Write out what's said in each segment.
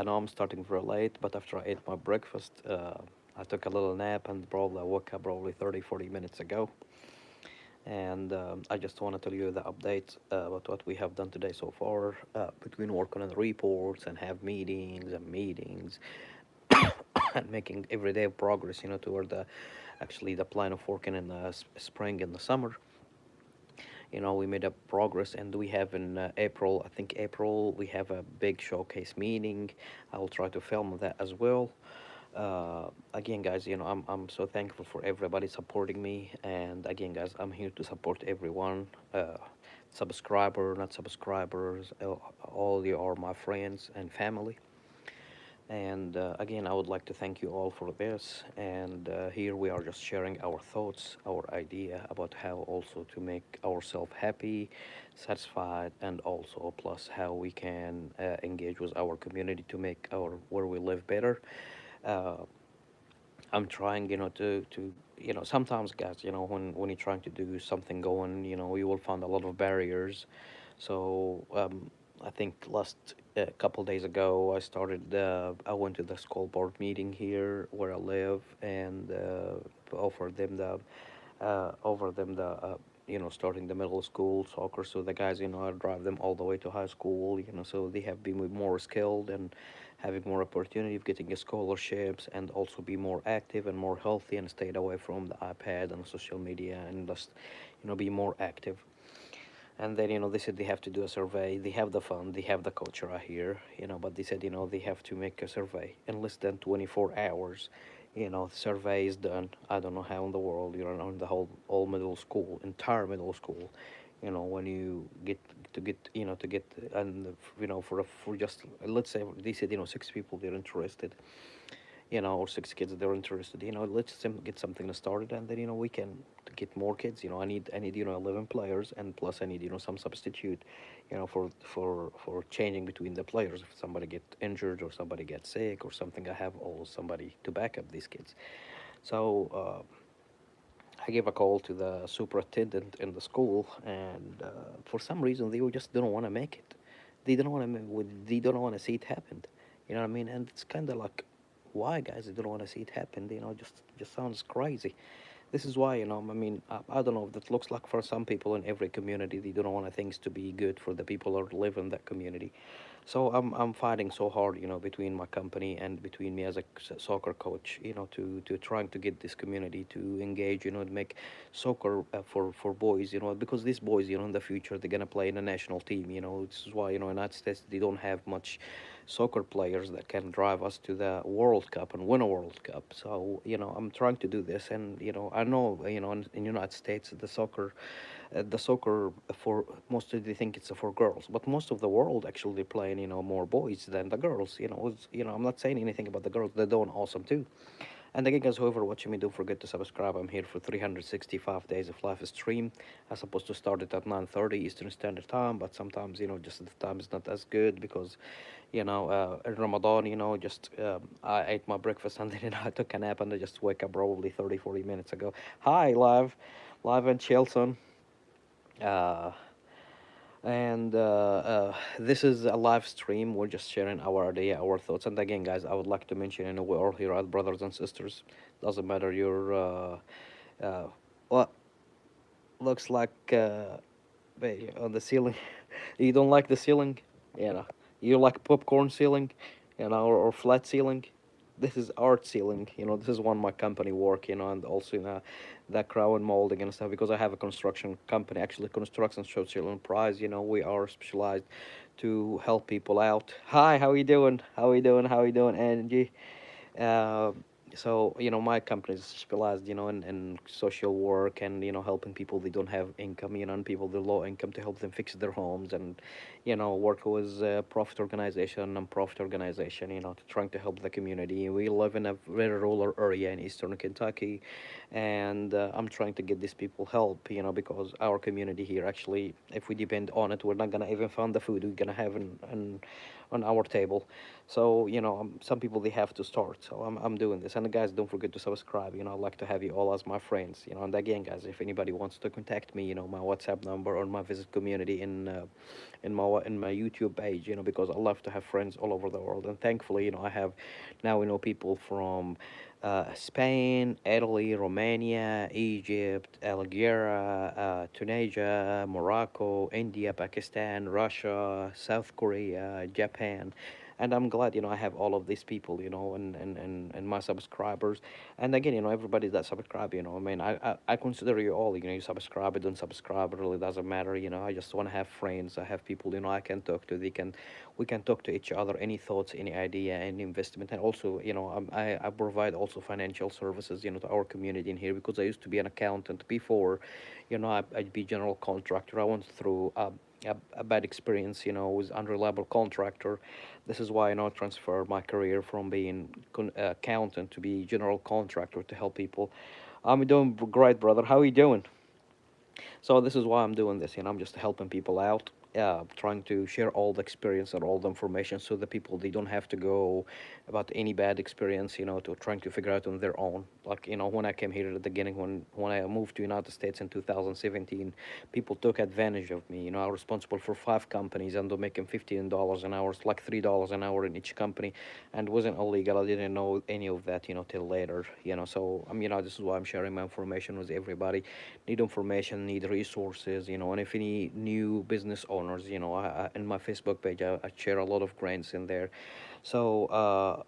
I know I'm starting very late, but after I ate my breakfast, I took a little nap and probably I woke up probably 30, 40 minutes ago. And I just want to tell you the update about what we have done today so far, between working on the reports and have meetings and making everyday progress, toward the plan of working in the spring and the summer. We made up progress, and we have in April, I think April, we have a big showcase meeting. I will try to film that as well. Again, guys, I'm so thankful for everybody supporting me. And again, guys, I'm here to support everyone. Subscriber, not subscribers, all you are my friends and family. And again, I would like to thank you all for this. And here we are just sharing our thoughts, our idea about how also to make ourselves happy, satisfied, and also plus how we can engage with our community to make our where we live better. Uh, I'm trying, sometimes, guys, when you're trying to do something going, you will find a lot of barriers. So I think last couple days ago, I went to the school board meeting here where I live and offered them starting the middle school soccer. So the guys, I drive them all the way to high school, so they have been more skilled and having more opportunity of getting scholarships and also be more active and more healthy and stayed away from the iPad and social media and just, be more active. And then, they said they have to do a survey. They have the fund, they have the coach right here, but they said, they have to make a survey in less than 24 hours. The survey is done. I don't know how in the world, in the whole all middle school, entire middle school, when you get and for just let's say they said, 6 people they're interested, or 6 kids they're interested. Let's get something started, and then we can get more kids. I need 11 players, and plus I need some substitute, for changing between the players if somebody get injured or somebody gets sick or something. I have always somebody to back up these kids. So I gave a call to the superintendent in the school, and for some reason they just don't want to make it. They don't want to see it happen. You know what I mean? And it's kind of like, why, guys? They don't want to see it happen. Just sounds crazy. This is why, I mean, I don't know. That looks like for some people in every community, they don't want things to be good for the people who live in that community. So I'm fighting so hard, between my company and between me as a soccer coach, to trying to get this community to engage, to make soccer for boys, because these boys, in the future they're gonna play in a national team. This is why, United States they don't have much soccer players that can drive us to the World Cup and win a World Cup. So I'm trying to do this, and I know in United States the soccer for most of they think it's for girls, but most of the world actually playing more boys than the girls. I'm not saying anything about the girls; they're doing awesome too. And again, guys, whoever watching me, don't forget to subscribe. I'm here for 365 days of live stream. I'm supposed to start it at 9:30 Eastern Standard Time, but sometimes just the time is not as good because in Ramadan, just I ate my breakfast and then I took a nap and I just wake up probably 30, 40 minutes ago. Hi, live and Chilson. Uh, and this is a live stream. We're just sharing our idea, our thoughts. And again, guys, I would like to mention, we're all here as brothers and sisters. Doesn't matter your what looks like on the ceiling. You don't like the ceiling, you know. You like popcorn ceiling, or flat ceiling. This is art ceiling. This is one my company work. And also the crown molding and stuff because I have a construction company, actually construction social enterprise. We are specialized to help people out. Hi, how are you doing? How are you doing? How are you doing, Angie? Uh, so my company is specialized in social work and helping people they don't have income, and people with low income to help them fix their homes and work with profit organization and profit organization, to trying to help the community. We live in a very rural area in eastern Kentucky, and I'm trying to get these people help, because our community here actually, if we depend on it, we're not gonna even find the food we're gonna have in on our table. So some people they have to start. So I'm doing this. And guys, don't forget to subscribe. I'd like to have you all as my friends. And again, guys, if anybody wants to contact me, my WhatsApp number or my visit community in my YouTube page. Because I love to have friends all over the world. And thankfully, I have now people from Spain, Italy, Romania, Egypt, Algeria, Tunisia, Morocco, India, Pakistan, Russia, South Korea, Japan. And I'm glad, I have all of these people, and my subscribers. And again, everybody that subscribe, I mean, I consider you all, you subscribe, don't subscribe, it really doesn't matter, I just want to have friends. I have people, I can talk to. We can talk to each other, any thoughts, any idea, any investment. And also, I provide also financial services, to our community in here, because I used to be an accountant before. I'd be general contractor. I went through a bad experience, with unreliable contractor. This is why I now transfer my career from being accountant to be general contractor to help people. I'm doing great, brother. How are you doing? So this is why I'm doing this. I'm just helping people out, trying to share all the experience and all the information, so the people they don't have to go about any bad experience, to trying to figure out on their own. Like when I came here at the beginning, when I moved to United States in 2017, people took advantage of me. I was responsible for 5 companies, and they're making $15 an hour, it's like $3 an hour in each company, and it wasn't illegal. I didn't know any of that, till later. So this is why I'm sharing my information with everybody. Need information, need resources, and if any new business owners, in my Facebook page, I share a lot of grants in there. So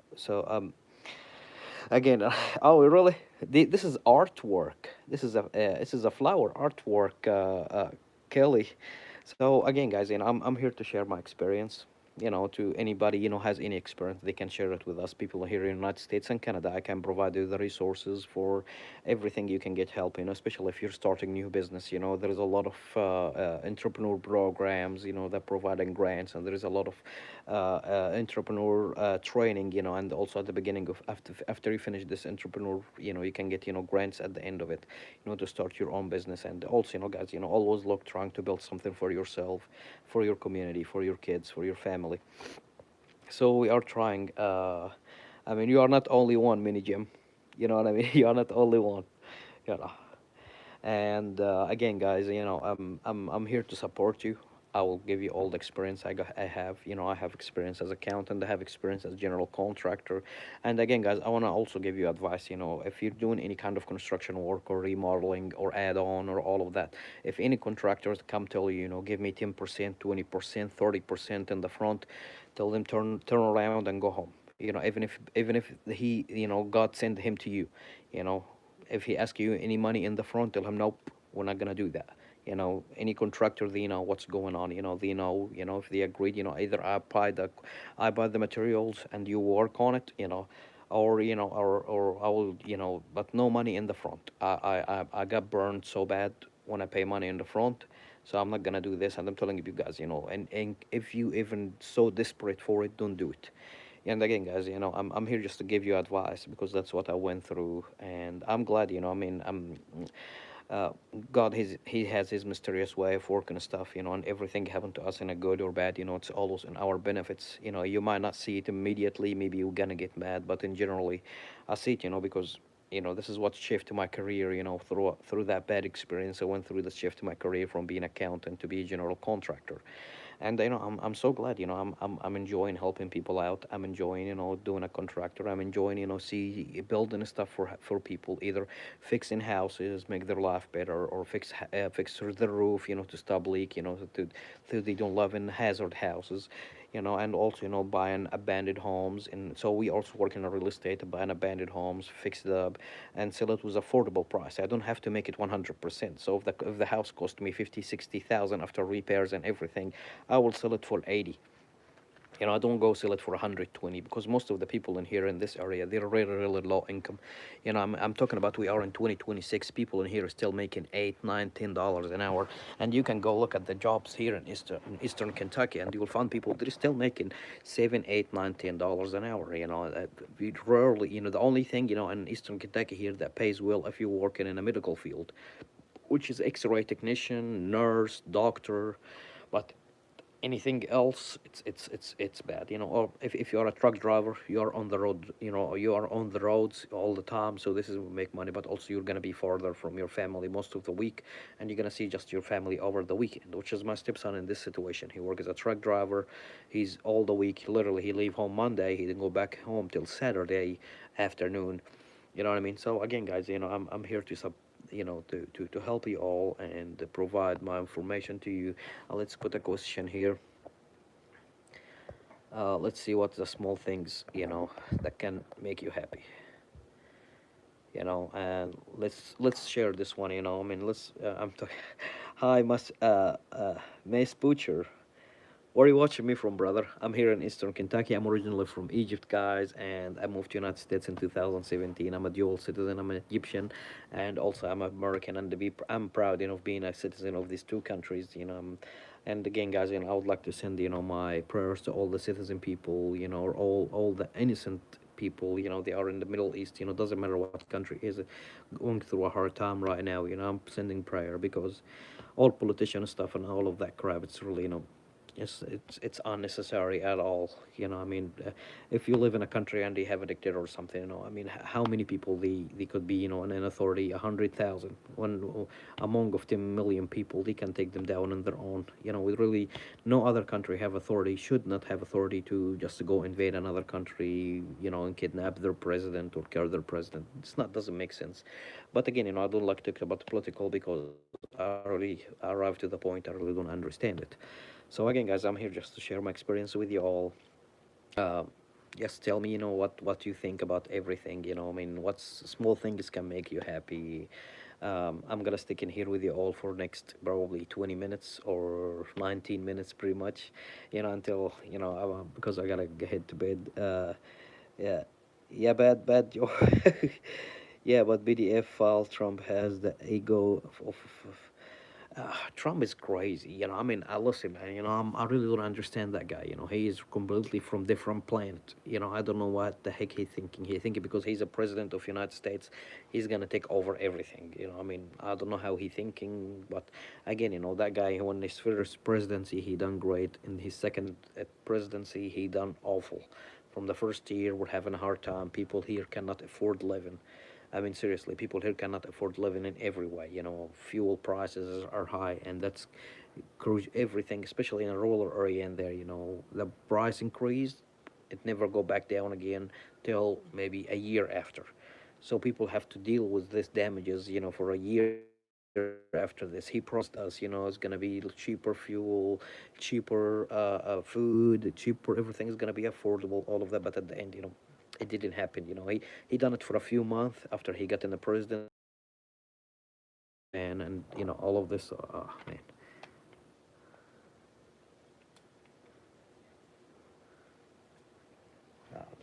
again, oh really? This is artwork. This is a flower artwork, Kelly. So again, guys, I'm here to share my experience. To anybody has any experience, they can share it with us. People here in the United States and Canada, I can provide you the resources for everything you can get help. Especially if you're starting new business. There is a lot of entrepreneur programs. That providing grants, and there is a lot of entrepreneur training. And also at the beginning of after you finish this entrepreneur, you can get grants at the end of it, to start your own business. And also, guys, always look trying to build something for yourself, for your community, for your kids, for your family. So we are trying. I mean, you are not only one, mini Jim. You know what I mean? You are not only one. You know. And again, guys, I'm here to support you. I will give you all the experience I have. I have experience as accountant. I have experience as general contractor. And again, guys, I want to also give you advice. If you're doing any kind of construction work or remodeling or add-on or all of that, if any contractors come tell you, give me 10%, 20%, 30% in the front, tell them turn around and go home. Even if he, God sent him to you, you know, if he asks you any money in the front, tell him nope, we're not gonna do that. Any contractor, they know what's going on. They know. If they agreed, either I buy the materials and you work on it. Or I will. But no money in the front. I got burned so bad when I pay money in the front. So I'm not gonna do this, and I'm telling you guys, and if you even so desperate for it, don't do it. And again, guys, I'm here just to give you advice because that's what I went through, and I'm glad, I mean, uh, God, He has His mysterious way of working stuff, and everything happened to us in a good or bad, it's always in our benefits. You might not see it immediately, maybe you're gonna get mad, but in generally, I see it, because this is what shifted my career, through that bad experience. I went through the shift in my career from being accountant to be a general contractor. And I'm so glad, I'm enjoying helping people out. I'm enjoying, doing a contractor. I'm enjoying, see building stuff for people, either fixing houses, make their life better, or fix the roof, to stop leak, so they don't live in hazard houses. And also, buying abandoned homes. And so we also work in a real estate, buying abandoned homes, fix it up, and sell it with affordable price. I don't have to make it 100%. So if the house cost me 50, 60,000 after repairs and everything, I will sell it for 80. I don't go sell it for 120, because most of the people in here in this area, they're really, really low income. I'm talking about, we are in 2026. People in here are still making 8, 9, $10 an hour. And you can go look at the jobs here in Eastern Kentucky, and you'll find people that are still making 7, 8, 9, $10 an hour. We rarely, the only thing, in Eastern Kentucky here that pays well if you're working in a medical field, which is X-ray technician, nurse, doctor. But anything else, it's bad, you know. Or if you're a truck driver, you're on the road, you know, you are on the roads all the time, so this is will make money, but also you're gonna be farther from your family most of the week, and you're gonna see just your family over the weekend, which is my stepson in this situation. He works as a truck driver. He's all the week, literally he leave home Monday, he didn't go back home till Saturday afternoon. You know what I mean? So again, guys, you know, I'm here to you know, to help you all and provide my information to you. Let's put a question here. Let's see what the small things, you know, that can make you happy, you know. And let's share this one, you know. I mean, let's I'm talking. Hi, Mace Butcher. Where are you watching me from, brother? I'm here in Eastern Kentucky. I'm originally from Egypt, guys, and I moved to United States in 2017. I'm a dual citizen. I'm an Egyptian, and also I'm American. And I'm proud, you know, of being a citizen of these two countries. You know, and again, guys, you know, I would like to send, you know, my prayers to all the citizen people, you know, or all the innocent people. You know, they are in the Middle East. You know, doesn't matter what country is going through a hard time right now. You know, I'm sending prayer because all politician stuff and all of that crap. It's really, you know, it's unnecessary at all. You know, I mean, if you live in a country and they have a dictator or something, you know, I mean, how many people they could be, you know, in an authority, 100,000, one among of 10 million people, they can take them down on their own. You know, with really no other country have authority, should not have authority to just go invade another country, you know, and kidnap their president or kill their president. It's not, doesn't make sense. But again, you know, I don't like to talk about political because I already arrived to the point. I really don't understand it. So again, guys, I'm here just to share my experience with you all. Uh, just tell me, you know, what you think about everything. You know, I mean, what small things can make you happy. I'm gonna stick in here with you all for next probably 20 minutes or 19 minutes, pretty much. You know, until you know, because I gotta head to bed. Yeah, yeah, bad, Joe. Yeah, but PDF file Trump has the ego of Trump is crazy. You know, I mean, I listen, man. You know, I really don't understand that guy. You know, he is completely from different planet. You know, I don't know what the heck he's thinking. He thinking because he's a president of United States, he's gonna take over everything. You know, I mean, I don't know how he thinking, but again, you know, that guy when his first presidency, he done great. In his second presidency, he done awful. From the first year, we're having a hard time. People here cannot afford living. I mean, seriously, people here cannot afford living in every way. You know, fuel prices are high, and that's everything, especially in a rural area. In there, you know, the price increased, it never go back down again till maybe a year after. So people have to deal with this damages, you know, for a year after this. He promised us, you know, it's gonna be cheaper fuel, cheaper food, cheaper everything is gonna be affordable, all of that. But at the end, you know, it didn't happen. You know, he done it for a few months after he got in the presidency, and then you know all of this. Man,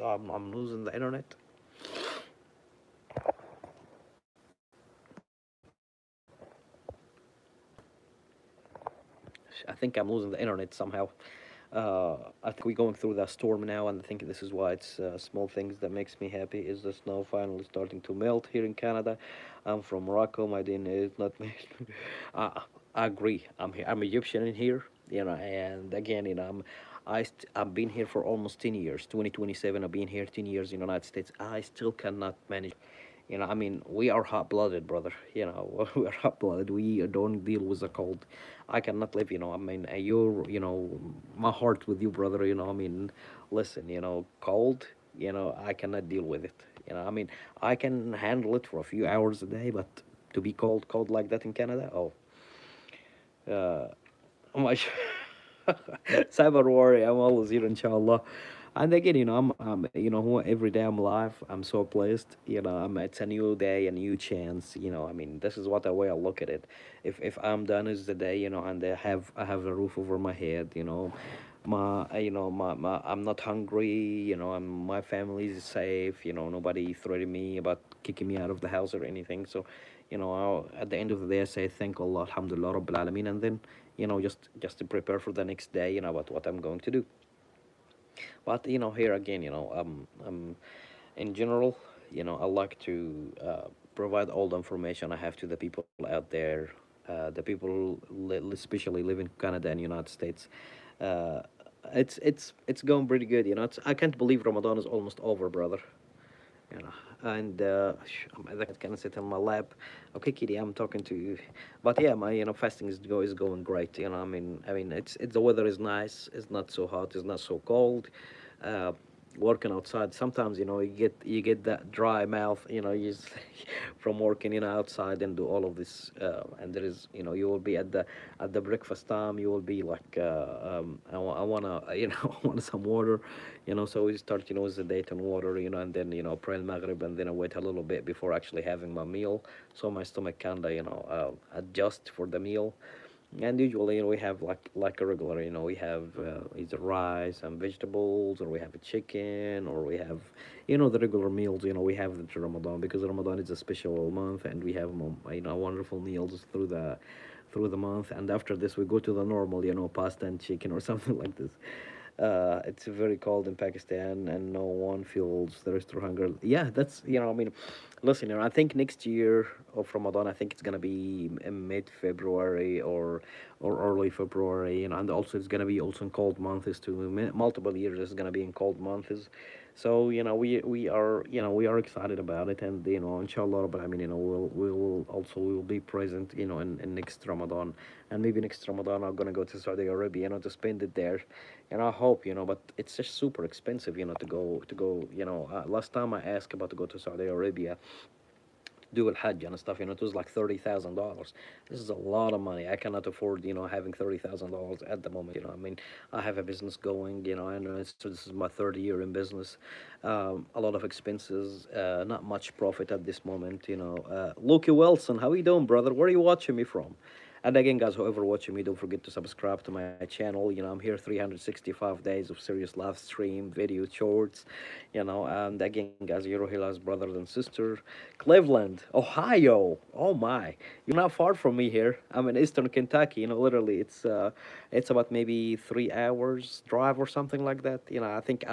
I'm losing the internet. I think I'm losing the internet somehow. I think we're going through that storm now, and I think this is why it's small things that makes me happy. Is the snow finally starting to melt here in Canada? I'm from Morocco. My DNA is not. I, I agree. I'm here. I'm Egyptian in here. You know, and again, you know, I've been here for almost 10 years. 2027. I've been here 10 years in the United States. I still cannot manage. You know, I mean, we are hot-blooded, brother. You know, we are hot-blooded. We don't deal with the cold. I cannot live, you know. I mean, you know, my heart with you, brother. You know, I mean, listen, you know, cold. You know, I cannot deal with it. You know, I mean, I can handle it for a few hours a day, but to be cold like that in Canada, oh, uh, my cyber warrior. I'm always here, inshallah. And again, you know, you know, every day I'm alive. I'm so blessed. You know, it's a new day, a new chance. You know, I mean, this is what the way I look at it. If I'm done is the day, you know, and I have a roof over my head. You know, you know, I'm not hungry. You know, my family is safe. You know, nobody threatened me about kicking me out of the house or anything. So, you know, at the end of the day, I say thank Allah, Alhamdulillah, Rabbil Alameen, and then you know, just to prepare for the next day. You know, about what I'm going to do. But you know, here again, you know, in general, you know, I like to provide all the information I have to the people out there, the people especially live in Canada and United States. Uh, it's going pretty good. I can't believe Ramadan is almost over, brother. You know, and I can sit on my lap. Okay, Kitty, I'm talking to you. But yeah, my fasting is going great. I mean, it's the weather is nice. It's not so hot. It's not so cold. Uh, Working outside, sometimes you get that dry mouth. From working outside and do all of this. And there is you will be at the breakfast time. You will be like I wanna I want some water. So we start with the date on water, and then pray al-maghrib, and then I wait a little bit before actually having my meal, so my stomach kinda adjust for the meal. And usually, we have like a regular, we have either rice and vegetables, or we have a chicken, or we have the regular meals. We have the Ramadan, because Ramadan is a special month, and we have wonderful meals through the month. And after this, we go to the normal, pasta and chicken or something like this. It's very cold in Pakistan, and no one feels thirst or hunger. Yeah, that's I mean, listen, I think next year of Ramadan, I think it's gonna be in mid-February or early February, and also it's gonna be also in cold months too. Multiple years it's gonna be in cold months. So we are excited about it, and inshallah, but I mean, we will be present, in next Ramadan. And maybe next Ramadan I'm gonna go to Saudi Arabia, to spend it there. And I hope, but it's just super expensive, to go. Last time I asked about to go to Saudi Arabia, do al-Hajj and stuff, it was like $30,000. This is a lot of money. I cannot afford, having $30,000 at the moment. I mean, I have a business going, and this is my third year in business. A lot of expenses, not much profit at this moment. Loki Wilson, how you doing, brother? Where are you watching me from? And again, guys, whoever watching me, don't forget to subscribe to my channel. I'm here 365 days of serious live stream, video, shorts. And again, guys, you're Hila's brothers and sister. Cleveland, Ohio. Oh my, you're not far from me here. I'm in Eastern Kentucky. Literally, it's about maybe 3 hours drive or something like that. I think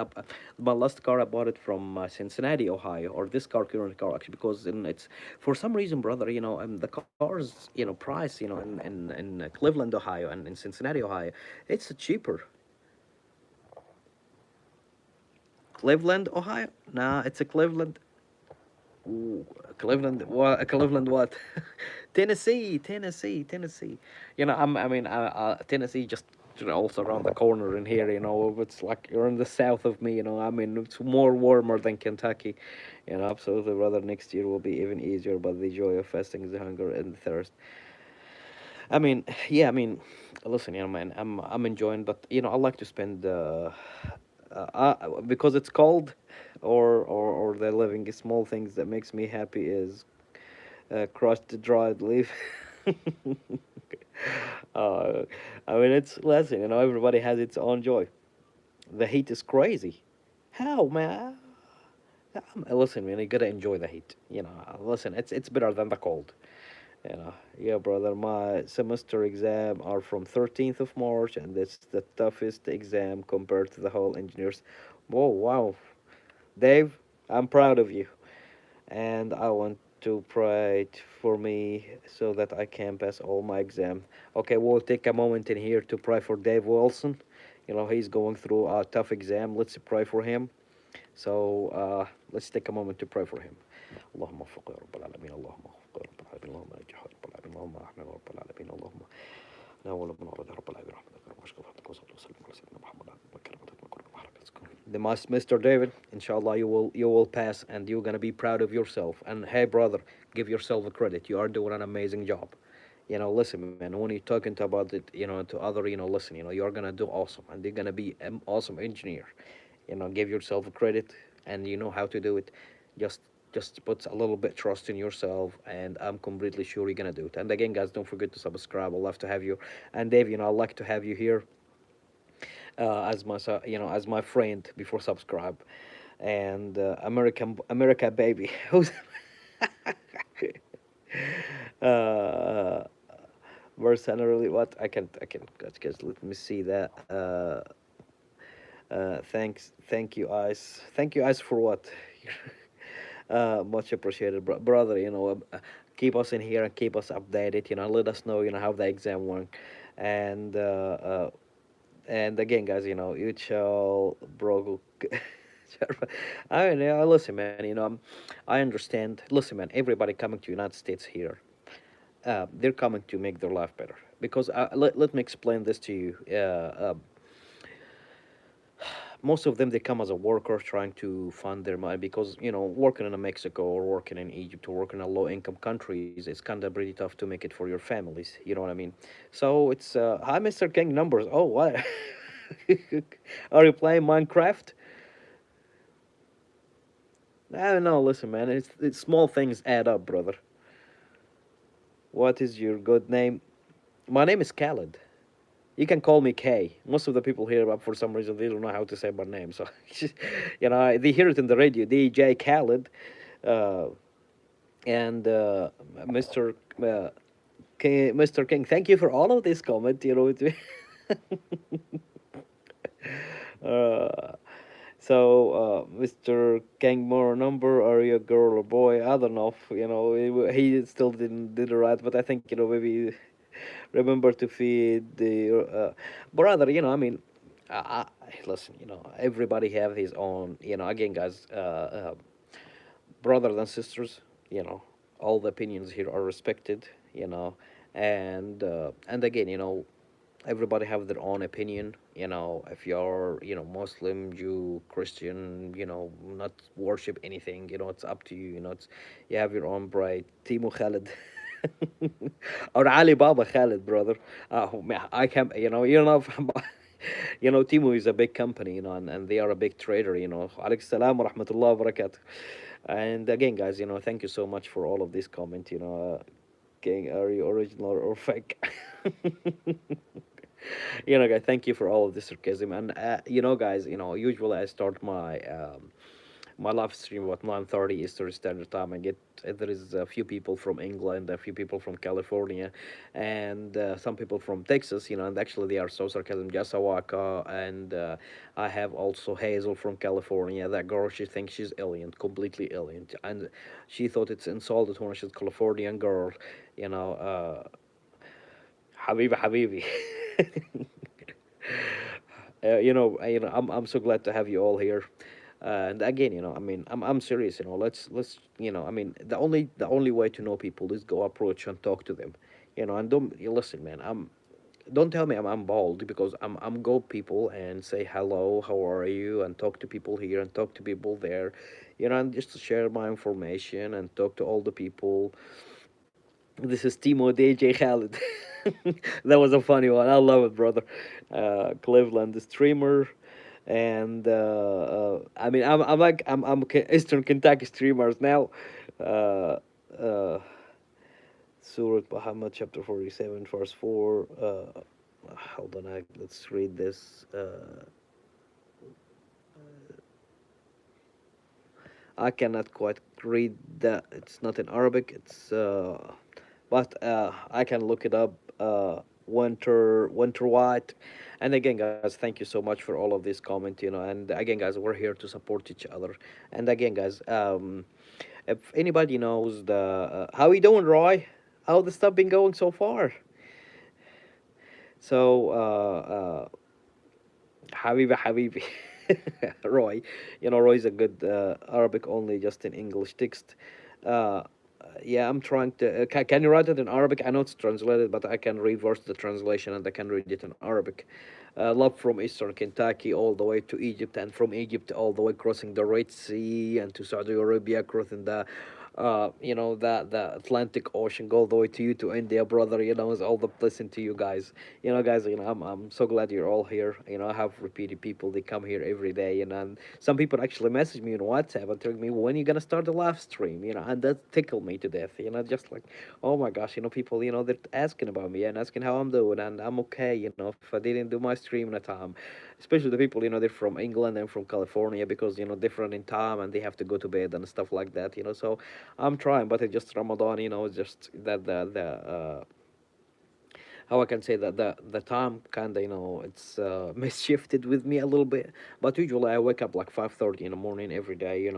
my last car I bought it from Cincinnati, Ohio, or this current car actually, because it's for some reason, brother. The cars, price, in Cleveland, Ohio, and in Cincinnati, Ohio, it's cheaper. Cleveland, Ohio? Nah, it's a Cleveland. Ooh, Cleveland, what? Cleveland, what? Tennessee, Tennessee, Tennessee. I mean, Tennessee just also around the corner in here. It's like you're in the south of me. I mean, it's more warmer than Kentucky. Absolutely. Rather next year will be even easier. But the joy of fasting is the hunger and the thirst. I mean, yeah. I mean, listen, man. I'm enjoying, but I like to spend because it's cold, or the living small things that makes me happy is crushed dried leaf. uh, I mean, it's listen, everybody has its own joy. The heat is crazy. How, man? Listen, man, you gotta enjoy the heat. Listen, it's better than the cold. Yeah, brother. My semester exam are from 13th of March, and it's the toughest exam compared to the whole engineers. Whoa, wow, Dave, I'm proud of you, and I want to pray for me so that I can pass all my exam. Okay, we'll take a moment in here to pray for Dave Wilson. He's going through a tough exam. Let's pray for him. So let's take a moment to pray for him. اللهم وفقه يا رب العالمين. اللهم وفقه يا رب العالمين. اللهم نجحه يا رب العالمين. اللهم احمده يا رب العالمين. اللهم ناول من ورد يا رب العالمين. رحمتك يا رب. واشكر فضلك وصلى وسلم على سيدنا محمد عبدك وكرمتك من كل بحرك. The Mr. David, inshallah, you will pass, and you're gonna be proud of yourself. And hey, brother, give yourself a credit. You are doing an amazing job. Listen, man. When you're talking about it, to other, listen, you're gonna do awesome, and you're gonna be an awesome engineer. Give yourself a credit, and you know how to do it. Just just put a little bit trust in yourself, and I'm completely sure you're gonna do it. And again, guys, don't forget to subscribe. I'd love to have you. And Dave, I'd like to have you here as my friend before subscribe. And America baby. Who's uh mercenarily what I can guys, let me see that. Thank you, Ice. Thank you, Ice, for what? Much appreciated, brother. Keep us in here and keep us updated. Let us know, how the exam went. And And again, guys, you shall bro. I mean, listen, man. I understand. Listen, man. Everybody coming to United States here, they're coming to make their life better. Because let me explain this to you. Most of them they come as a worker trying to fund their money because working in Mexico or working in Egypt or working in low income countries it's kind of pretty tough to make it for your families. You know what I mean? So it's hi, Mr. King numbers. Oh, what? Are you playing Minecraft? I don't know. Listen, man. It's small things add up, brother. What is your good name? My name is Khaled. You can call me K. Most of the people here, for some reason, they don't know how to say my name. So, they hear it in the radio, DJ Khaled, uh, and Mr. King, Mr. King. Thank you for all of this comment. uh, Mr. King, more number, are you a girl or boy? I don't know. He still didn't did it right, but I think maybe remember to feed the brother. Listen, everybody have his own. Again, guys, brothers and sisters. You know, all the opinions here are respected. And again, everybody have their own opinion. If you're Muslim, Jew, Christian, not worship anything. It's up to you. You have your own bride. Timo Khalid. Or Ali Baba Khalid, brother. Man, I can, Timu is a big company, and they are a big trader, Alaykum salam wa rahmatullah wa barakatuh. And again, guys, thank you so much for all of this comment, King, are you original or fake? Guys, thank you for all of this sarcasm. And, guys, usually I start my live stream at 9:30 Eastern Standard Time. I get there is a few people from England, a few people from California, and some people from Texas. And actually they are so sarcasm. Jasawaka, and I have also Hazel from California. That girl, she thinks she's alien, completely alien, and she thought it's insulted when she's Californian girl. You know, Habibi, Habibi. I'm so glad to have you all here. And again, I mean, I'm serious. Let's I mean, the only way to know people is go approach and talk to them. And don't you listen, man. Don't tell me I'm bald because I'm go people and say hello, how are you, and talk to people here and talk to people there, and just to share my information and talk to all the people. This is Timo DJ Khaled. That was a funny one. I love it, brother. Cleveland streamer, and I mean, Eastern Kentucky streamers now. Uh, uh, Surah Muhammad, chapter 47, verse 4. Hold on, let's read this. I cannot quite read that. It's not in Arabic. But I can look it up. Winter White, and again, guys, thank you so much for all of this comment. And again, guys, we're here to support each other. And again, guys, if anybody knows the how you doing, Roy? How the stuff been going so far? So, Habibi, Habibi. Roy. Roy's a good Arabic only, just in English text. Uh, yeah, I'm trying to. Can you write it in Arabic? I know it's translated, but I can reverse the translation and I can read it in Arabic. Love from Eastern Kentucky all the way to Egypt, and from Egypt all the way crossing the Red Sea and to Saudi Arabia, crossing the Atlantic Ocean, go all the way to you to India, brother. It's all the blessing to you guys. Guys, I'm so glad you're all here. I have repeated people, they come here every day, and some people actually message me on WhatsApp and tell me when you're gonna start the live stream, and that tickled me to death. Just like, oh my gosh, people, they're asking about me and asking how I'm doing, and I'm okay. If I didn't do my stream in a time, especially the people, they're from England and from California, because different in time and they have to go to bed and stuff like that. So I'm trying, but it's just Ramadan. Just that the how I can say that the time kind of it's misshifted with me a little bit. But usually I wake up like 5:30 in the morning every day.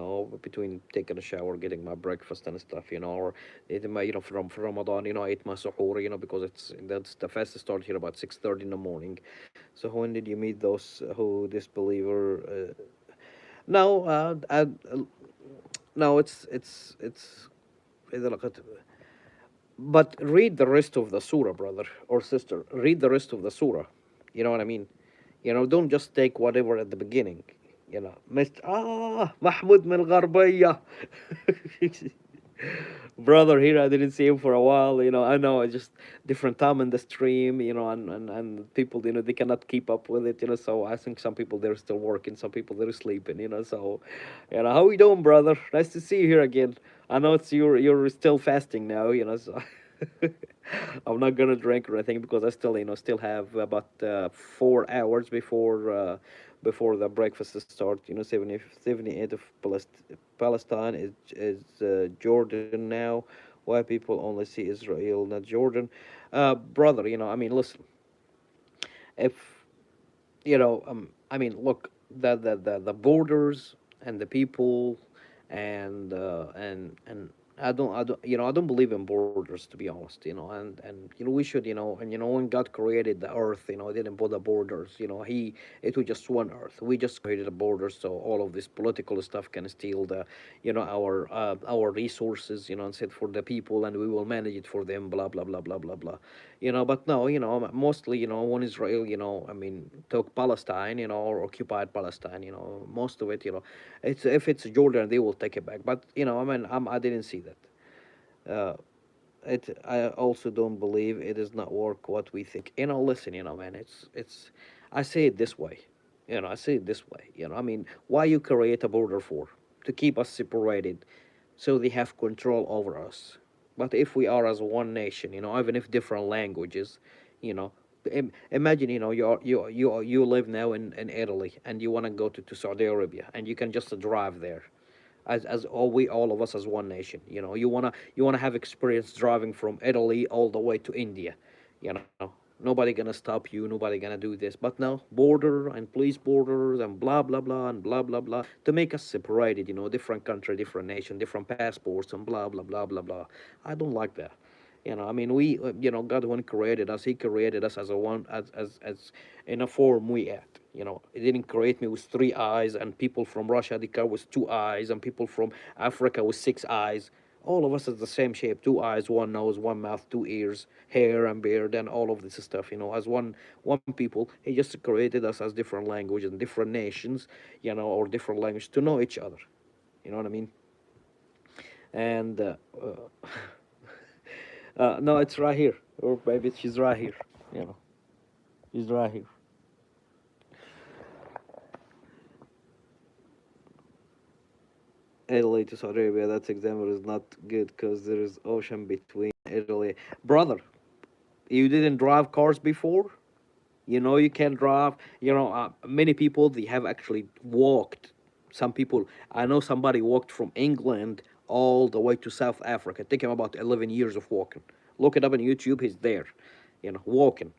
Between taking a shower, getting my breakfast and stuff. Or eating my from Ramadan. I eat my suhoor. Because that's the fast start here about 6:30 in the morning. So when did you meet those who disbeliever? No, no, it's. But read the rest of the surah, brother or sister. Read the rest of the surah. You know what I mean? Don't just take whatever at the beginning. Mr. Mahmoud Min Gharbaya. Brother here, I didn't see him for a while. I know it's just different time in the stream, and people, they cannot keep up with it. So I think some people they're still working, some people they're sleeping. So, how you doing, brother? Nice to see you here again. I know it's you're still fasting now. So I'm not gonna drink or anything because I still, still have about 4 hours before the breakfast start. 78 of Palestine is Jordan now. Why people only see Israel, not Jordan? Brother, I mean, listen. If I mean, look, the borders and the people, and I don't believe in borders, to be honest. And we should, and when God created the earth, he didn't put the borders. It was just one earth. We just created the borders so all of this political stuff can steal our resources, and said for the people, and we will manage it for them, blah blah blah blah blah blah. But no, mostly, when Israel, I mean, took Palestine, or occupied Palestine, most of it, it's if it's Jordan, they will take it back. But I mean, I didn't see that. I also don't believe it does not work what we think. Listen, man, it's. I say it this way. I say it this way. I mean, why you create a border for? To keep us separated, so they have control over us. But if we are as one nation, even if different languages, you know, imagine, you live now in Italy and you want to go to Saudi Arabia and you can just drive there as all of us as one nation. You wanna have experience driving from Italy all the way to India. Nobody gonna stop you. Nobody gonna do this. But now border and police borders and blah blah blah and blah blah blah to make us separated. Different country, different nation, different passports and blah blah blah blah blah. I don't like that. I mean, we, God, when created us, He created us as a one, as in a form we act. He didn't create me with three eyes, and people from Russia they come with two eyes, and people from Africa with six eyes. All of us is the same shape: two eyes, one nose, one mouth, two ears, hair and beard, and all of this stuff. As one people. He just created us as different languages and different nations, or different language to know each other. You know what I mean? And no, it's right here. Or maybe she's right here. You know, she's right here. Italy to Saudi Arabia. That example is not good because there is ocean between Italy. Brother, you didn't drive cars before? You can drive. Many people they have actually walked. Some people, I know somebody walked from England all the way to South Africa. It took him about 11 years of walking. Look it up on YouTube. He's there, walking.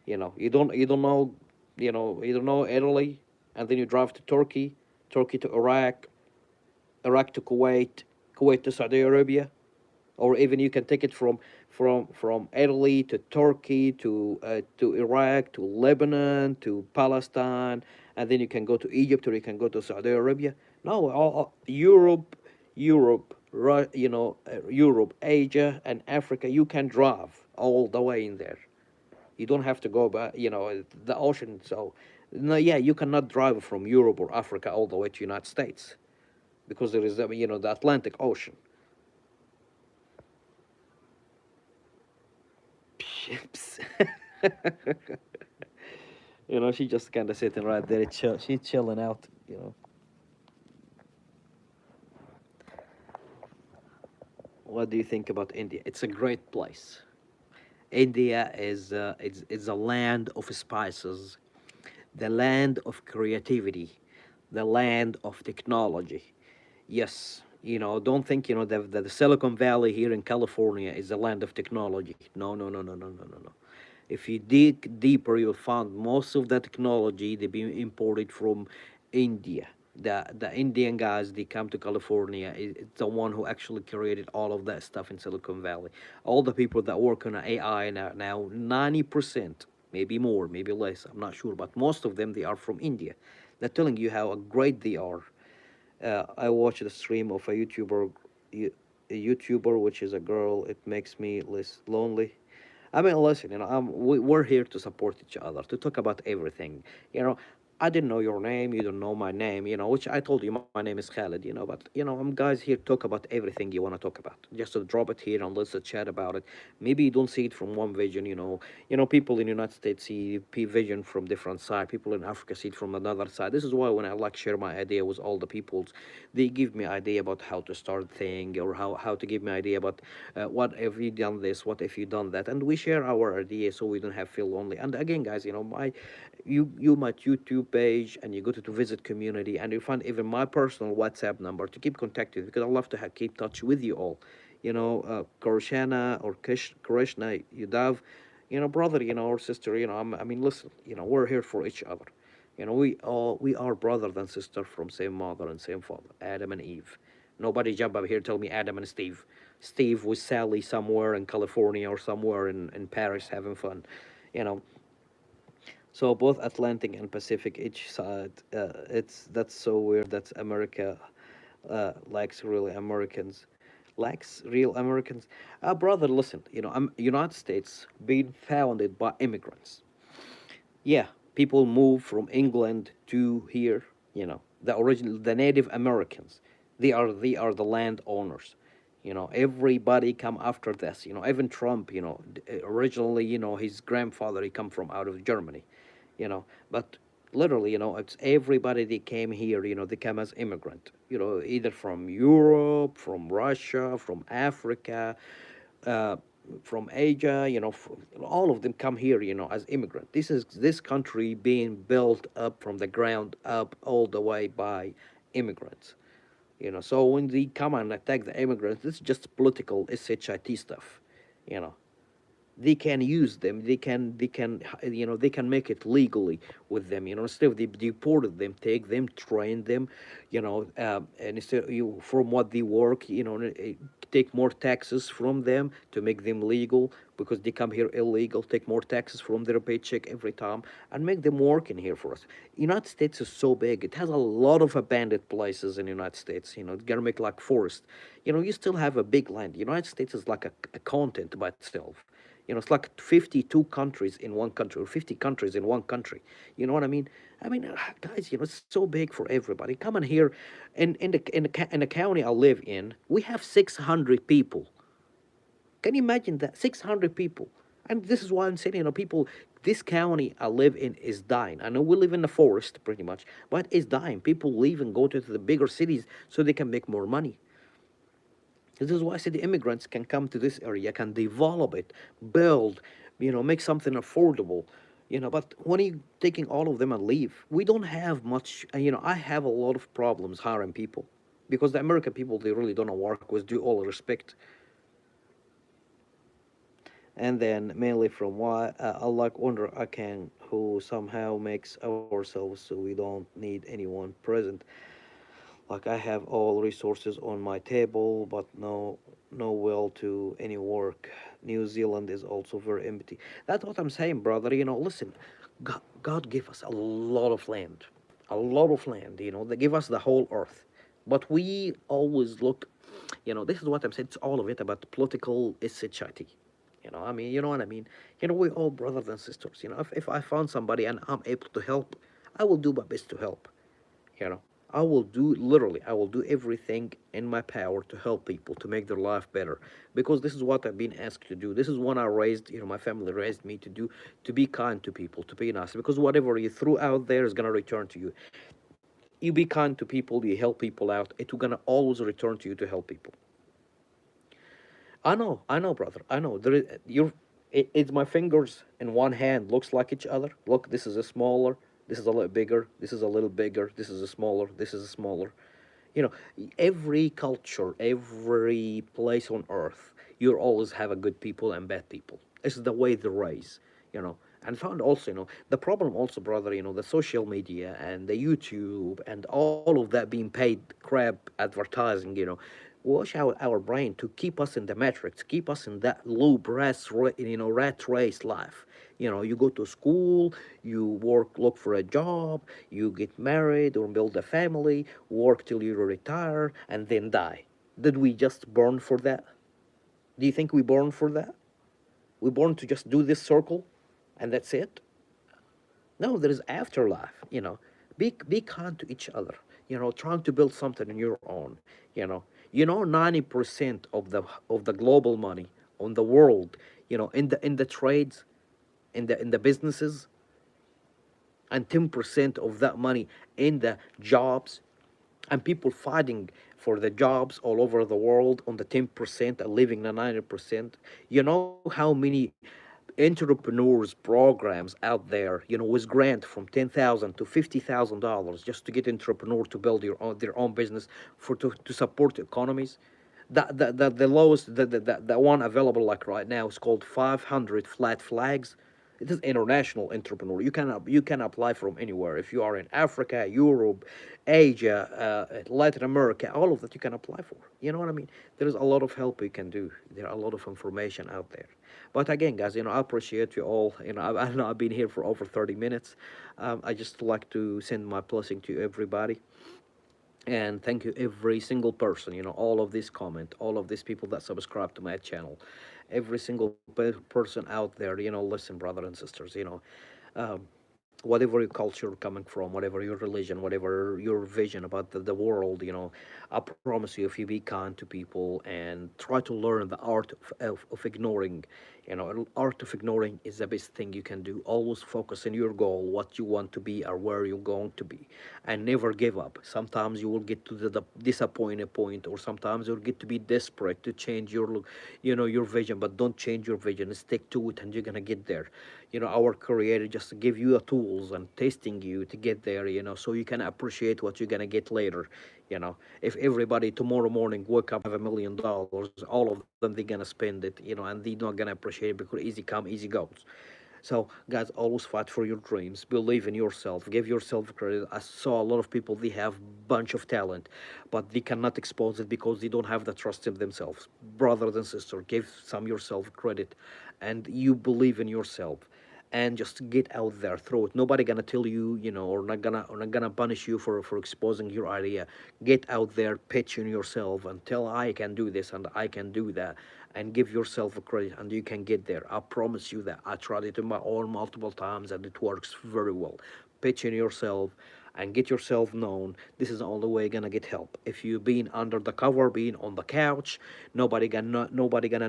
You don't know Italy, and then you drive to Turkey, Turkey to Iraq, Iraq to Kuwait, Kuwait to Saudi Arabia, or even you can take it from Italy to Turkey to Iraq to Lebanon to Palestine, and then you can go to Egypt or you can go to Saudi Arabia. No, Europe, Europe, Asia, and Africa. You can drive all the way in there. You don't have to go by the ocean. So, no, yeah, you cannot drive from Europe or Africa all the way to United States because there is the Atlantic Ocean. Ships. She just kind of sitting right there. She's chilling out. What do you think about India? It's a great place. India is a land of spices, the land of creativity, the land of technology. Yes, don't think that the Silicon Valley here in California is a land of technology. No, no, no, no, no, no, no, no. If you dig deeper, you'll find most of the technology they been imported from India. The Indian guys they come to California is the one who actually created all of that stuff in Silicon Valley. All the people that work on AI now 90%, maybe more, maybe less, I'm not sure, but most of them they are from India. They're telling you how great they are. I watched the stream of a YouTuber, which is a girl. It makes me less lonely. I mean, listen, we're here to support each other, to talk about everything. You know, I didn't know your name, you don't know my name, which I told you my name is Khaled, but, I'm guys here to talk about everything you want to talk about. Just to drop it here and let's chat about it. Maybe you don't see it from one vision, people in the United States see vision from different side. People in Africa see it from another side. This is why when I like share my idea with all the peoples, they give me idea about how to start thing or how to give me idea about what if you done this, what if you done that, and we share our idea so we don't have feel lonely. And again, guys, you my YouTube page, and you go to visit community, and you find even my personal WhatsApp number to keep contacted because I love to keep touch with you all. Karishana or Krishna, Yudav, brother, or sister, I mean, listen, we're here for each other. We are brother and sister from same mother and same father, Adam and Eve. Nobody jump up here tell me Adam and Steve. Steve with Sally somewhere in California or somewhere in Paris having fun, you know. So both Atlantic and Pacific each side. That's so weird. That's America likes really Americans, likes real Americans. Brother, listen. United States being founded by immigrants. Yeah, people move from England to here. The Native Americans. They are the landowners. Everybody come after this. Even Trump. Originally, his grandfather he come from out of Germany. But literally, it's everybody that came here. They came as immigrant. Either from Europe, from Russia, from Africa, uh, from Asia, all of them come here, as immigrant. This country being built up from the ground up all the way by immigrants. So when they come and attack the immigrants, this is just political shit stuff. You know, they can use them. They can make it legally with them. Instead of they deported them, take them, train them, and instead you from what they work, take more taxes from them to make them legal because they come here illegal. Take more taxes from their paycheck every time and make them work in here for us. United States is so big; it has a lot of abandoned places in the United States. It's gonna make like forest. You still have a big land. The United States is like a continent by itself. It's like 52 countries in one country or 50 countries in one country. You know what I mean? I mean, guys, it's so big for everybody. Come on here, in the county I live in, we have 600 people. Can you imagine that? 600 people. And this is why I'm saying, people, this county I live in is dying. I know we live in the forest pretty much, but it's dying. People leave and go to the bigger cities so they can make more money. This is why I said the immigrants can come to this area, can develop it, build, make something affordable. But when you taking all of them and leave, we don't have much. I have a lot of problems hiring people because the American people they really don't work with due all respect. And then mainly from why unlike wonder I can who somehow makes ourselves so we don't need anyone present. Like I have all resources on my table, but no will to any work. New Zealand is also very empty. That's what I'm saying, brother. Listen, God gave us a lot of land, a lot of land. They give us the whole earth, but we always look. This is what I'm saying. It's all of it about political society. I mean, you know what I mean. We're all brothers and sisters. If I found somebody and I'm able to help, I will do my best to help. you know I will do literally I will do everything in my power to help people to make their life better because this is what I've been asked to do. This is what I raised, my family raised me to do, to be kind to people, to be nice, because whatever you threw out there is going to return to you. You be kind to people, you help people out, it's going to always return to you to help people. I know, brother. I know. It's my fingers in one hand looks like each other. Look, this is a smaller. This is a little bigger. This is a little bigger. This is a smaller. This is a smaller. You know, every culture, every place on earth, you always have a good people and bad people. It's the way they raise. And found also, the problem also, brother, the social media and the YouTube and all of that being paid crap advertising, wash out our brain to keep us in the matrix, keep us in that loop rat race life. You go to school, you work, look for a job, you get married or build a family, work till you retire, and then die. Did we just born for that? Do you think we born for that? We born to just do this circle, and that's it? No, there is afterlife. Be kind to each other. Trying to build something on your own. 90% of the global money on the world, in the trades, in the businesses, and 10% of that money in the jobs, and people fighting for the jobs all over the world on the 10% and leaving the 90%. You know how many entrepreneurs programs out there, with grant from 10,000 to $50,000 just to get entrepreneur to build their own business to support economies. The lowest, the one available like right now is called 500 flat flags. It is international entrepreneur. You can apply from anywhere. If you are in Africa, Europe, Asia, Latin America, all of that you can apply for. You know what I mean? There is a lot of help you can do. There are a lot of information out there. But again, guys, I appreciate you all. I know I've been here for over 30 minutes. I just like to send my blessing to everybody, and thank you every single person, all of this comment, all of these people that subscribe to my channel, every single person out there. Listen, brother and sisters, um, whatever your culture coming from, whatever your religion, whatever your vision about the world, I promise you, if you be kind to people and try to learn the art of ignoring, art of ignoring is the best thing you can do. Always focus on your goal, what you want to be or where you're going to be, and never give up. Sometimes you will get to the disappointed point, or sometimes you'll get to be desperate to change your vision, but don't change your vision. Stick to it and you're gonna get there. Our creator just give you the tools and testing you to get there, so you can appreciate what you're gonna get later. If everybody tomorrow morning wake up have $1 million, all of them they're gonna spend it, and they're not gonna appreciate it because easy come, easy goes. So, guys, always fight for your dreams. Believe in yourself. Give yourself credit. I saw a lot of people, they have bunch of talent, but they cannot expose it because they don't have the trust in themselves. Brothers and sisters, give some yourself credit, and you believe in yourself. And just get out there, throw it. Nobody gonna tell you, or not gonna punish you for exposing your idea. Get out there, pitch in yourself, and tell I can do this and I can do that, and give yourself a credit, and you can get there. I promise you that. I tried it on my own multiple times, and it works very well. Pitch in yourself and get yourself known. This is the only way you're gonna get help. If you being under the cover, being on the couch, nobody gonna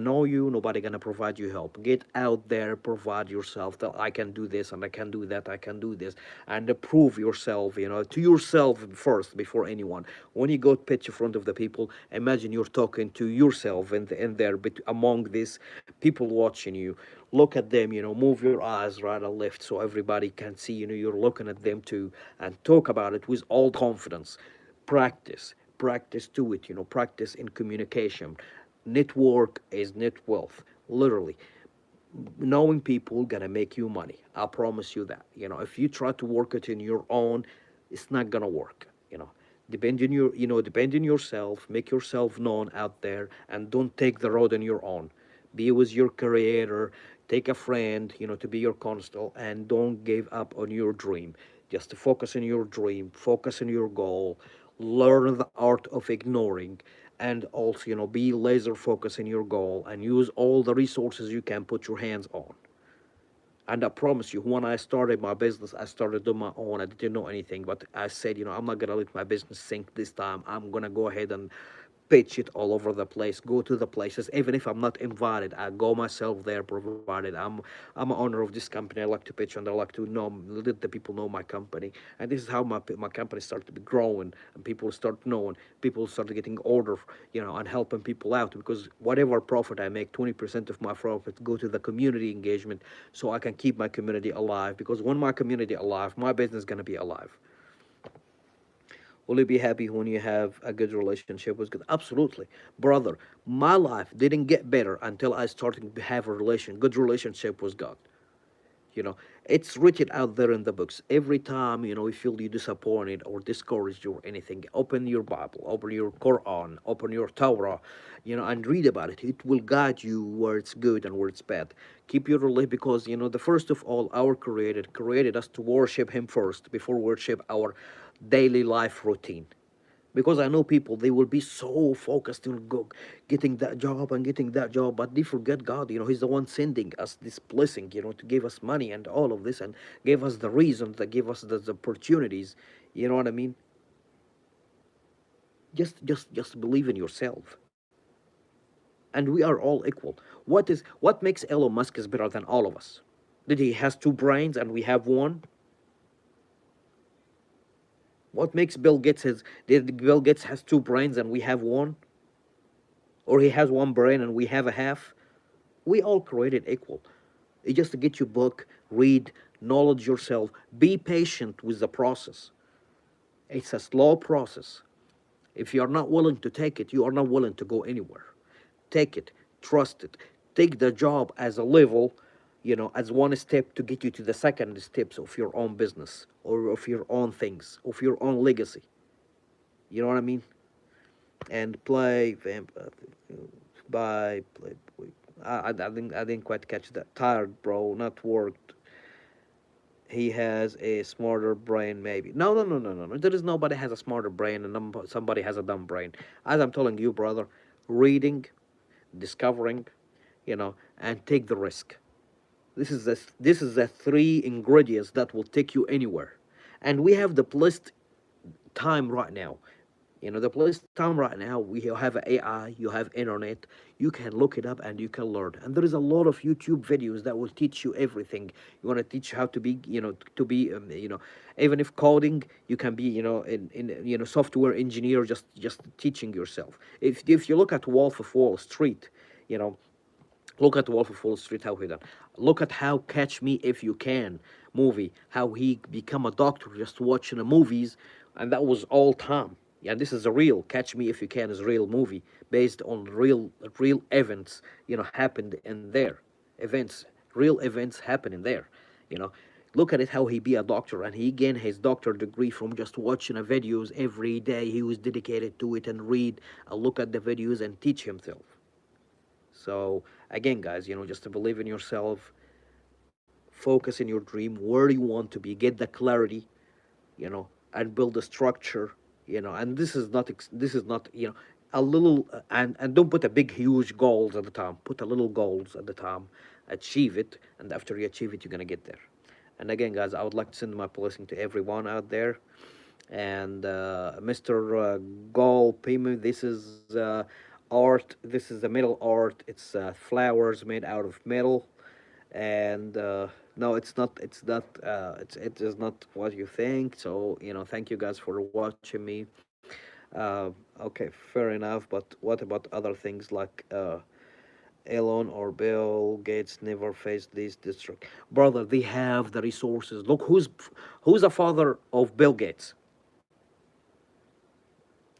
know you, nobody gonna provide you help. Get out there, provide yourself. That I can do this and I can do that, I can do this, and prove yourself, to yourself first before anyone. When you go pitch in front of the people, imagine you're talking to yourself and there, but among these people watching you, look at them, move your eyes right and left so everybody can see, you're looking at them too, and talk about it with all confidence. Practice to it, practice in communication. Network is net wealth, literally. Knowing people gonna make you money. I promise you that. If you try to work it in your own, it's not gonna work. Depend on yourself, make yourself known out there, and don't take the road on your own. Be with your creator, take a friend, to be your constant, and don't give up on your dream. Just focus on your dream, focus on your goal, learn the art of ignoring, and also, be laser focused on your goal and use all the resources you can put your hands on. And I promise you, when I started my business, I started on my own. I didn't know anything, but I said, I'm not gonna let my business sink this time. I'm gonna go ahead and pitch it all over the place. Go to the places, even if I'm not invited. I go myself there, provided I'm an owner of this company. I like to pitch, and I like to let the people know my company. And this is how my company started to be growing, and people start knowing. People start getting order, and helping people out, because whatever profit I make, 20% of my profit go to the community engagement, so I can keep my community alive. Because when my community alive, my business is gonna be alive. Will you be happy when you have a good relationship with God? Absolutely. Brother, my life didn't get better until I started to have a good relationship with God. You know, it's written out there in the books. Every time, you feel you disappointed or discouraged or anything, open your Bible, open your Quran, open your Torah, and read about it. It will guide you where it's good and where it's bad. Keep your religion, because the first of all, our created us to worship Him first before worship our daily life routine. Because I know people, they will be so focused on getting that job and getting that job, but they forget God. He's the one sending us this blessing, to give us money and all of this, and give us the reasons, that give us the opportunities. You know what I mean? Just believe in yourself, and we are all equal. What makes Elon Musk is better than all of us? Did he has two brains and we have one? What makes Bill Gates his? Did Bill Gates has two brains and we have one? Or he has one brain and we have a half? We all created equal. You just get your book, read, knowledge yourself, be patient with the process. It's a slow process. If you are not willing to take it, you are not willing to go anywhere. Take it, trust it. Take the job as a level, as one step to get you to the second steps of your own business or of your own things, of your own legacy. You know what I mean? And play, bye, play. I didn't quite catch that. Tired, bro, not worked. He has a smarter brain, maybe. No, no, no, no, no, no. There is nobody has a smarter brain and somebody has a dumb brain. As I'm telling you, brother, reading, discovering, and take the risk. This is the three ingredients that will take you anywhere. And we have the blessed time right now. The place time right now, we have AI, you have internet, you can look it up and you can learn. And there is a lot of YouTube videos that will teach you everything. You want to teach how to be, to be, even if coding, you can be, in software engineer, just teaching yourself. If you look at Wolf of Wall Street, you know, look at Wolf of Wall Street, how he done. Look at how Catch Me If You Can movie, how he become a doctor just watching the movies, and that was all time. Yeah, this is a real Catch Me If You Can is a real movie based on real events, happened in there. Events, real events happening there. You know, look at it how he be a doctor and he gained his doctor degree from just watching the videos every day. He was dedicated to it and read and look at the videos and teach himself. So again, guys, just to believe in yourself, focus in your dream, where you want to be, get the clarity, and build a structure, and this is not, a little, and don't put a big, huge goals at the time. Put a little goals at the time, achieve it, and after you achieve it, you're gonna get there. And again, guys, I would like to send my blessing to everyone out there. And Mr. Gol Pima, this is art. This is the metal art. It's flowers made out of metal, and no, it's not. It is not what you think. So thank you guys for watching me. Okay, fair enough. But what about other things like Elon or Bill Gates never faced this district? Brother, they have the resources. Look, who's the father of Bill Gates?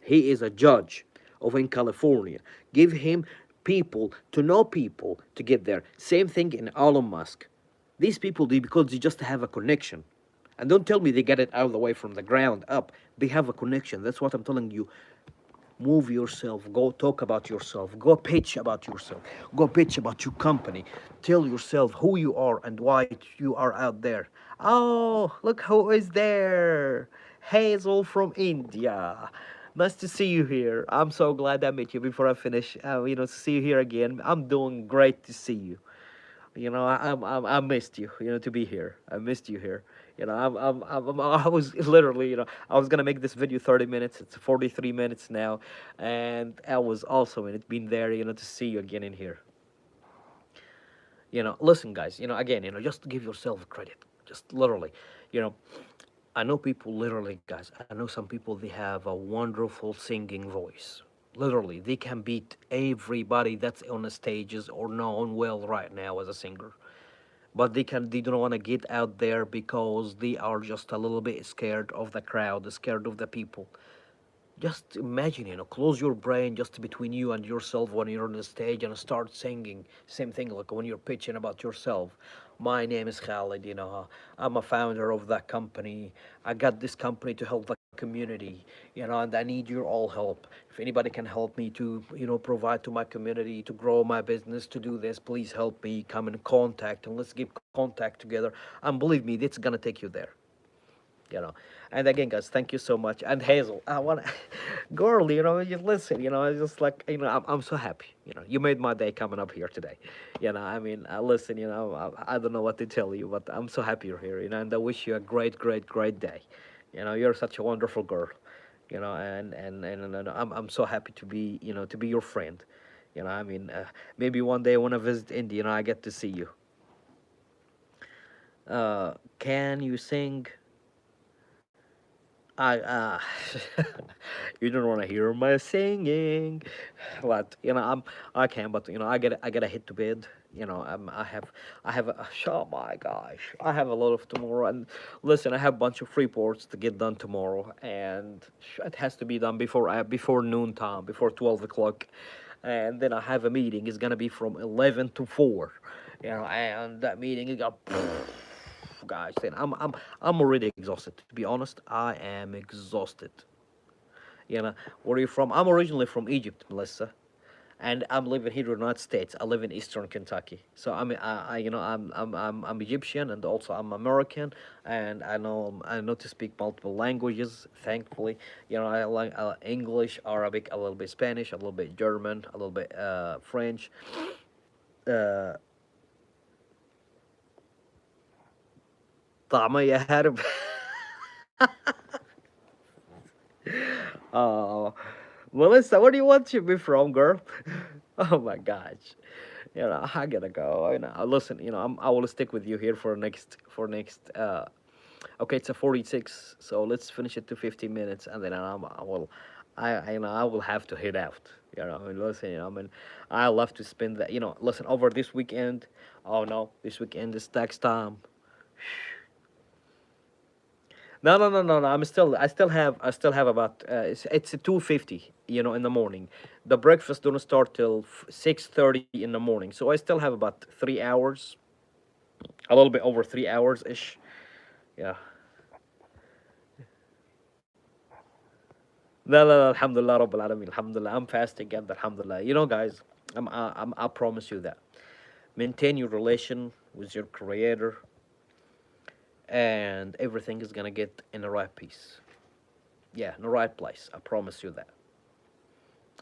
He is a judge of in California. Give him people to know people to get there. Same thing in Elon Musk. These people do because they just have a connection. And don't tell me they get it out of the way from the ground up. They have a connection. That's what I'm telling you. Move yourself. Go talk about yourself. Go pitch about yourself. Go pitch about your company. Tell yourself who you are and why you are out there. Oh, look who is there. Hazel from India. Nice to see you here. I'm so glad I met you. Before I finish, to see you here again. I'm doing great to see you. I missed you. To be here. I missed you here. I was literally, I was gonna make this video 30 minutes. It's 43 minutes now, and I was also in it, been there, to see you again in here. Listen, guys. Again, just give yourself credit. Just literally, you know, I know people literally, guys. I know some people, they have a wonderful singing voice. Literally, they can beat everybody that's on the stages or known well right now as a singer. But they don't want to get out there because they are just a little bit scared of the crowd, scared of the people. Just imagine, close your brain just between you and yourself when you're on the stage and start singing. Same thing like when you're pitching about yourself. My name is Khalid. I'm a founder of that company. I got this company to help the community, and I need your all help. If anybody can help me to, provide to my community, to grow my business, to do this, please help me. Come in contact and let's get contact together. And believe me, it's gonna take you there you know and again, guys, thank you so much. And Hazel, I want to girl, you listen, it's just like, I'm so happy, you made my day coming up here today. I mean, listen, I don't know what to tell you, but I'm so happy you're here, and I wish you a great, great, great day. You're such a wonderful girl, and I'm so happy to be, to be your friend. I mean, maybe one day when I visit India, I get to see you. Can you sing? I you don't want to hear my singing, but I can, but I gotta hit to bed. I have oh my gosh, I have a lot of tomorrow. And listen, I have a bunch of reports to get done tomorrow, and it has to be done before noon time, before 12 o'clock. And then I have a meeting. It's gonna be from 11 to 4. And that meeting is got guys. Then I'm already exhausted. To be honest, I am exhausted. Where are you from? I'm originally from Egypt, Melissa, and I'm living here in the United States. I live in Eastern Kentucky. So I'm Egyptian, and also I'm American, and I know to speak multiple languages. Thankfully, I like English, Arabic, a little bit Spanish, a little bit German, a little bit French. Uh, طعمية هارب. Oh, Melissa, where do you want to be from, girl? Oh my gosh. I gotta go. Listen, I will stick with you here for next. Okay, it's a 46, so let's finish it to 15 minutes, and then I will have to head out. Listen, I love to spend that. Listen, over this weekend. Oh no, this weekend is tax time. No, no, no, no, no. I still have about. It's 2:50. In the morning. The breakfast don't start till 6:30 in the morning. So I still have about 3 hours, a little bit over 3 hours ish. Yeah. No, no, no. Alhamdulillah, Rabbil Alameen. Alhamdulillah. I'm fasting, and Alhamdulillah. Guys, I promise you that. Maintain your relation with your Creator, and everything is gonna get in the right piece. Yeah, in the right place. I promise you that.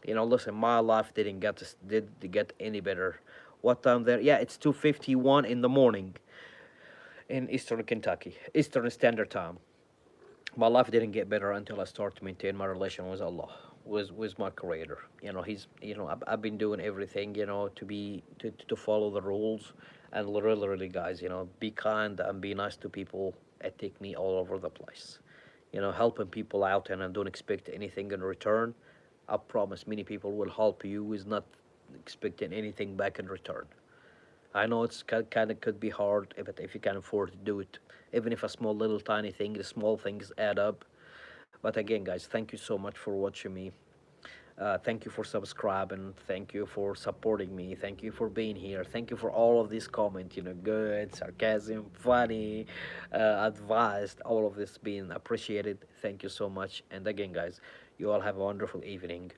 Listen, my life did get any better. What time there? Yeah, it's 2:51 in the morning in Eastern Kentucky, Eastern Standard Time. My life didn't get better until I started to maintain my relation with Allah, with my Creator. He's, I've been doing everything, to follow the rules, and literally, guys, be kind and be nice to people. It take me all over the place. Helping people out, and I don't expect anything in return. I promise many people will help you with not expecting anything back in return. I know it's kind of could be hard, but if you can afford to do it, even if a small little tiny thing, the small things add up. But again, guys, thank you so much for watching me. Thank you for subscribing. Thank you for supporting me. Thank you for being here. Thank you for all of these comments. Good, sarcasm, funny, advised. All of this being appreciated. Thank you so much. And again, guys, you all have a wonderful evening,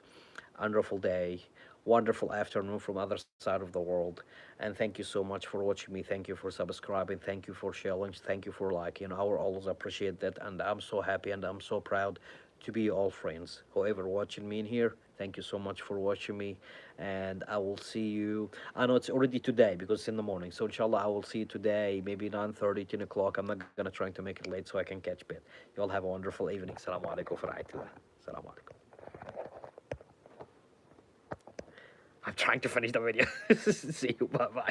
wonderful day, wonderful afternoon from other side of the world. And thank you so much for watching me. Thank you for subscribing. Thank you for sharing. Thank you for liking. I will always appreciate that. And I'm so happy and I'm so proud to be all friends. Whoever watching me in here, thank you so much for watching me. And I will see you. I know it's already today because it's in the morning. So inshallah, I will see you today, maybe 9:30, 10 o'clock. I'm not going to try to make it late so I can catch bed. You all have a wonderful evening. Assalamu alaikum wa rahmatullah. Assalamu alaikum. I'm trying to finish the video. See you. Bye bye.